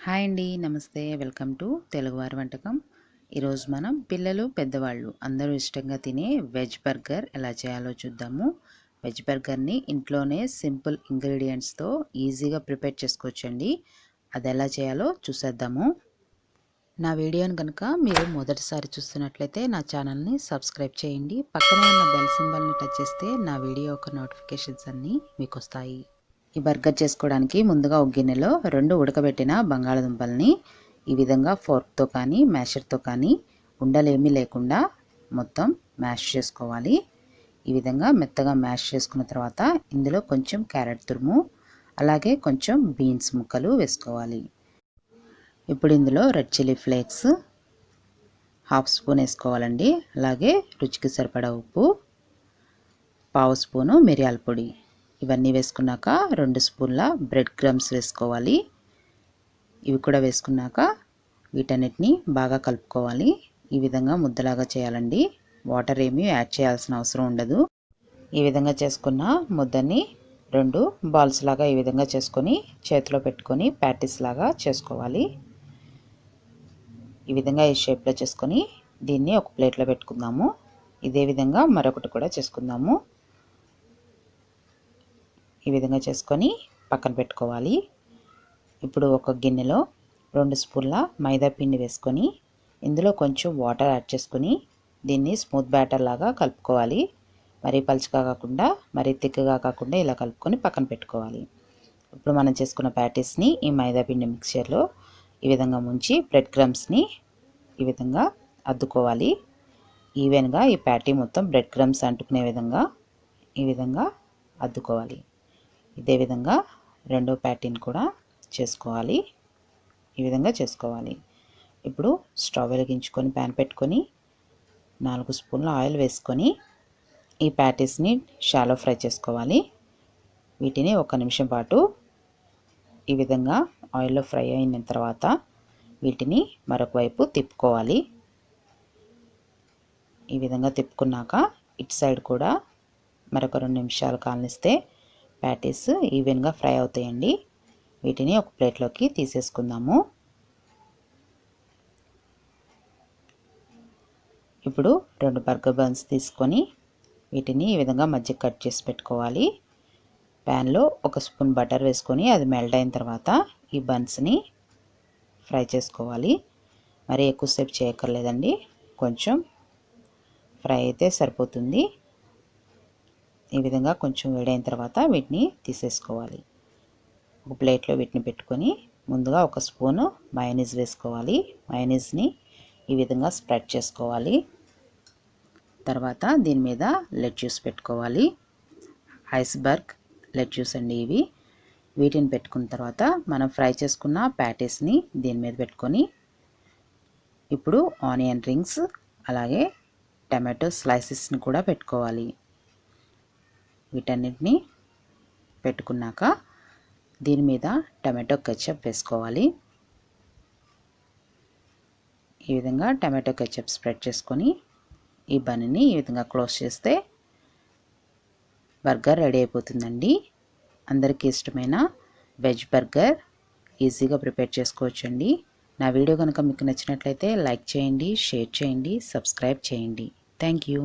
Hi అండి, నమస్తే. Welcome to Telugu వారి వంటకం. ఈరోజు మనం పిల్లలు పెద్దవాళ్ళు అందరూ ఇష్టంగా తినే వెజ్ బర్గర్ ఎలా చేయాలో చూద్దాము. వెజ్ బర్గర్ని ఇంట్లోనే సింపుల్ ఇంగ్రీడియంట్స్తో ఈజీగా ప్రిపేర్ చేసుకోవచ్చండి. అది ఎలా చేయాలో చూసేద్దాము. నా వీడియోని కనుక మీరు మొదటిసారి చూస్తున్నట్లయితే నా ఛానల్ని సబ్స్క్రైబ్ చేయండి. పక్కనే ఉన్న బెల్ సింబల్ని టచ్ చేస్తే నా వీడియో యొక్క నోటిఫికేషన్స్ అన్నీ మీకు వస్తాయి. ఈ బర్గర్ చేసుకోవడానికి ముందుగా ఒక గిన్నెలో 2 ఉడకబెట్టిన బంగాళదుంపల్ని ఈ విధంగా ఫోర్క్తో కానీ మ్యాషర్తో కానీ ఉండలేమీ లేకుండా మొత్తం మ్యాష్ చేసుకోవాలి. ఈ విధంగా మెత్తగా మ్యాష్ చేసుకున్న తర్వాత ఇందులో కొంచెం క్యారెట్ తురుము, అలాగే కొంచెం బీన్స్ ముక్కలు వేసుకోవాలి. ఇప్పుడు ఇందులో రెడ్ చిల్లీ ఫ్లేక్స్ 1/2 స్పూన్ వేసుకోవాలండి. అలాగే రుచికి సరిపడా ఉప్పు, 1/2 స్పూను మిరియాల పొడి. ఇవన్నీ వేసుకున్నాక 2 స్పూన్ల బ్రెడ్ క్రమ్స్ వేసుకోవాలి. ఇవి కూడా వేసుకున్నాక వీటన్నిటిని బాగా కలుపుకోవాలి. ఈ విధంగా ముద్దలాగా చేయాలండి. వాటర్ ఏమీ యాడ్ చేయాల్సిన అవసరం ఉండదు. ఈ విధంగా చేసుకున్న ముద్దని 2 బాల్స్ లాగా ఈ విధంగా చేసుకొని చేతిలో పెట్టుకొని ప్యాటీస్ లాగా చేసుకోవాలి. ఈ విధంగా ఈ షేప్లో చేసుకొని దీన్ని ఒక ప్లేట్లో పెట్టుకుందాము. ఇదే విధంగా మరొకటి కూడా చేసుకుందాము. ఈ విధంగా చేసుకొని పక్కన పెట్టుకోవాలి. ఇప్పుడు ఒక గిన్నెలో 2 స్పూన్ల మైదా పిండి వేసుకొని ఇందులో కొంచెం వాటర్ యాడ్ చేసుకొని దీన్ని స్మూత్ బ్యాటర్ లాగా కలుపుకోవాలి. మరీ పలుచగా కాకుండా మరీ థిక్గా కాకుండా ఇలా కలుపుకొని పక్కన పెట్టుకోవాలి. ఇప్పుడు మనం చేసుకున్న ప్యాటీస్ని ఈ మైదా పిండి మిక్చర్లో ఈ విధంగా ముంచి బ్రెడ్ క్రమ్స్ని ఈ విధంగా అద్దుకోవాలి. ఈవెన్గా ఈ ప్యాటీ మొత్తం బ్రెడ్ క్రమ్స్ అంటుకునే విధంగా ఈ విధంగా అద్దుకోవాలి. ఇదే విధంగా రెండో ప్యాటీని కూడా చేసుకోవాలి. ఈ విధంగా చేసుకోవాలి. ఇప్పుడు స్టవ్ వెలిగించుకొని ప్యాన్ పెట్టుకొని 4 స్పూన్ల ఆయిల్ వేసుకొని ఈ ప్యాటీస్ని షాలో ఫ్రై చేసుకోవాలి. వీటిని 1 నిమిషం పాటు ఈ విధంగా ఆయిల్లో ఫ్రై అయిన తర్వాత వీటిని మరొక వైపు తిప్పుకోవాలి. ఈ విధంగా తిప్పుకున్నాక ఇటు సైడ్ కూడా మరొక 2 నిమిషాలు కాలనిస్తే ప్యాటీస్ ఈవెన్గా ఫ్రై అవుతాయండి. వీటిని ఒక ప్లేట్లోకి తీసేసుకుందాము. ఇప్పుడు 2 బర్గర్ బన్స్ తీసుకొని వీటిని ఈ విధంగా మధ్య కట్ చేసి పెట్టుకోవాలి. ప్యాన్లో 1 స్పూన్ బటర్ వేసుకొని అది మెల్ట్ అయిన తర్వాత ఈ బన్స్ని ఫ్రై చేసుకోవాలి. మరి ఎక్కువసేపు చేయక్కర్లేదండి, కొంచెం ఫ్రై అయితే సరిపోతుంది. ఈ విధంగా కొంచెం వేడైన తర్వాత వీటిని తీసేసుకోవాలి. ఒక ప్లేట్లో వీటిని పెట్టుకొని ముందుగా 1 స్పూను మయోనీస్ వేసుకోవాలి. మయోనీస్ని ఈ విధంగా స్ప్రెడ్ చేసుకోవాలి. తర్వాత దీని మీద లెట్యూస్ పెట్టుకోవాలి. ఐస్బర్గ్ లెట్యూస్ అండి ఇవి. వీటిని పెట్టుకున్న తర్వాత మనం ఫ్రై చేసుకున్న ప్యాటీస్ని దీని మీద పెట్టుకొని ఇప్పుడు ఆనియన్ రింగ్స్ అలాగే టమాటో స్లైసెస్ని కూడా పెట్టుకోవాలి. వీటన్నిటిని పెట్టుకున్నాక దీని మీద టమాటో కెచప్ వేసుకోవాలి. ఈ విధంగా టమాటో కెచప్ స్ప్రెడ్ చేసుకొని ఈ బన్ని ఈ విధంగా క్లోజ్ చేస్తే బర్గర్ రెడీ అయిపోతుందండి. అందరికీ ఇష్టమైన వెజ్ బర్గర్ ఈజీగా ప్రిపేర్ చేసుకోవచ్చండి. నా వీడియో కనుక మీకు నచ్చినట్లయితే లైక్ చేయండి, షేర్ చేయండి, సబ్స్క్రైబ్ చేయండి. Thank you.